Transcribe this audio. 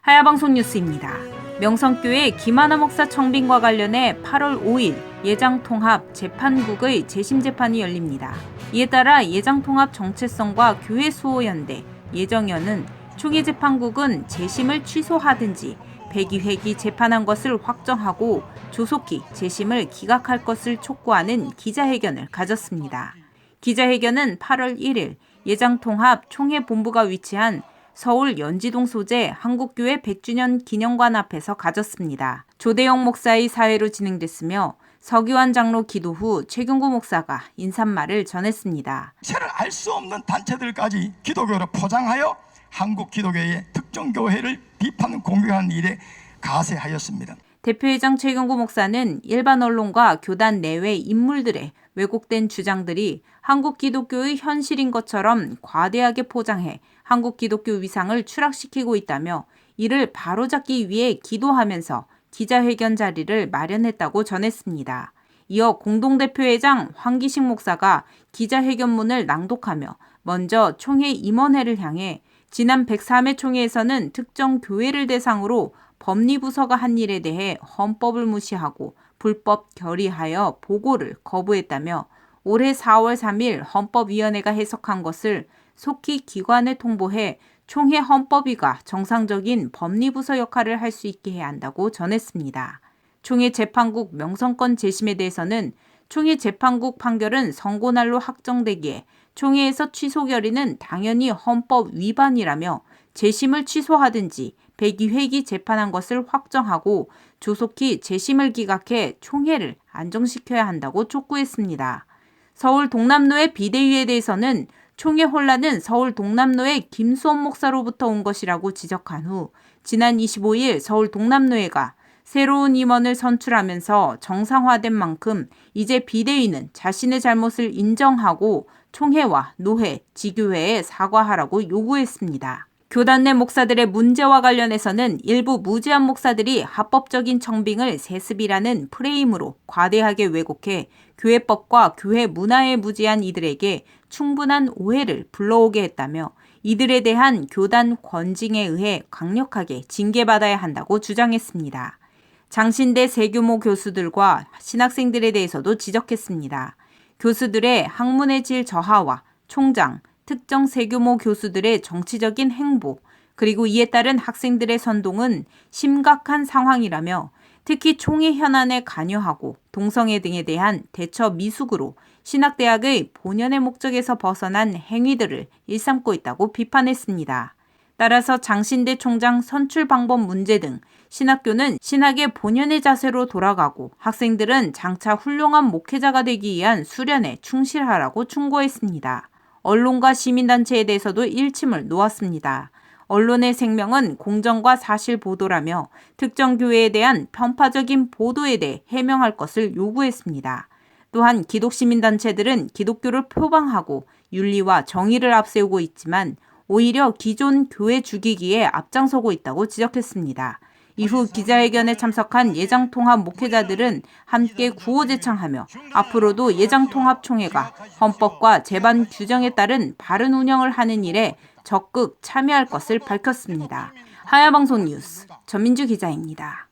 하야방송 뉴스입니다. 명성교회 김하나 목사 청빙과 관련해 8월 5일 예장통합 재판국의 재심재판이 열립니다. 이에 따라 예장통합 정체성과 교회 수호연대, 예정연은 총회재판국은 재심을 취소하든지 백의회기 재판한 것을 확정하고 조속히 재심을 기각할 것을 촉구하는 기자회견을 가졌습니다. 기자회견은 8월 1일 예장통합 총회본부가 위치한 서울 연지동 소재 한국교회 100주년 기념관 앞에서 가졌습니다. 조대영 목사의 사회로 진행됐으며 서기환 장로 기도 후 최경구 목사가 인사말을 전했습니다. 세를 알 수 없는 단체들까지 기독교로 포장하여 한국 기독교의 특정 교회를 비판 공격하는 일에 가세하였습니다. 대표회장 최경구 목사는 일반 언론과 교단 내외 인물들의 왜곡된 주장들이 한국 기독교의 현실인 것처럼 과대하게 포장해 한국 기독교 위상을 추락시키고 있다며 이를 바로잡기 위해 기도하면서 기자회견 자리를 마련했다고 전했습니다. 이어 공동대표회장 황기식 목사가 기자회견문을 낭독하며 먼저 총회 임원회를 향해 지난 103회 총회에서는 특정 교회를 대상으로 법리부서가 한 일에 대해 헌법을 무시하고 불법 결의하여 보고를 거부했다며 올해 4월 3일 헌법위원회가 해석한 것을 속히 기관에 통보해 총회 헌법위가 정상적인 법리부서 역할을 할 수 있게 해야 한다고 전했습니다. 총회 재판국 명성권 재심에 대해서는 총회 재판국 판결은 선고날로 확정되기에 총회에서 취소 결의는 당연히 헌법 위반이라며 재심을 취소하든지 백의회기 재판한 것을 확정하고 조속히 재심을 기각해 총회를 안정시켜야 한다고 촉구했습니다. 서울 동남로의 비대위에 대해서는 총회 혼란은 서울 동남로의 김수원 목사로부터 온 것이라고 지적한 후 지난 25일 서울 동남로회가 새로운 임원을 선출하면서 정상화된 만큼 이제 비대위는 자신의 잘못을 인정하고 총회와 노회, 지교회에 사과하라고 요구했습니다. 교단 내 목사들의 문제와 관련해서는 일부 무지한 목사들이 합법적인 청빙을 세습이라는 프레임으로 과대하게 왜곡해 교회법과 교회 문화에 무지한 이들에게 충분한 오해를 불러오게 했다며 이들에 대한 교단 권징에 의해 강력하게 징계받아야 한다고 주장했습니다. 장신대 세교모 교수들과 신학생들에 대해서도 지적했습니다. 교수들의 학문의 질 저하와 총장, 특정 세교모 교수들의 정치적인 행보, 그리고 이에 따른 학생들의 선동은 심각한 상황이라며 특히 총회 현안에 관여하고 동성애 등에 대한 대처 미숙으로 신학대학의 본연의 목적에서 벗어난 행위들을 일삼고 있다고 비판했습니다. 따라서 장신대 총장 선출 방법 문제 등 신학교는 신학의 본연의 자세로 돌아가고 학생들은 장차 훌륭한 목회자가 되기 위한 수련에 충실하라고 충고했습니다. 언론과 시민단체에 대해서도 일침을 놓았습니다. 언론의 생명은 공정과 사실 보도라며 특정 교회에 대한 편파적인 보도에 대해 해명할 것을 요구했습니다. 또한 기독시민단체들은 기독교를 표방하고 윤리와 정의를 앞세우고 있지만 오히려 기존 교회 죽이기에 앞장서고 있다고 지적했습니다. 이후 기자회견에 참석한 예장통합 목회자들은 함께 구호제창하며 앞으로도 예장통합총회가 헌법과 재반 규정에 따른 바른 운영을 하는 일에 적극 참여할 것을 밝혔습니다. 하야방송 뉴스 전민주 기자입니다.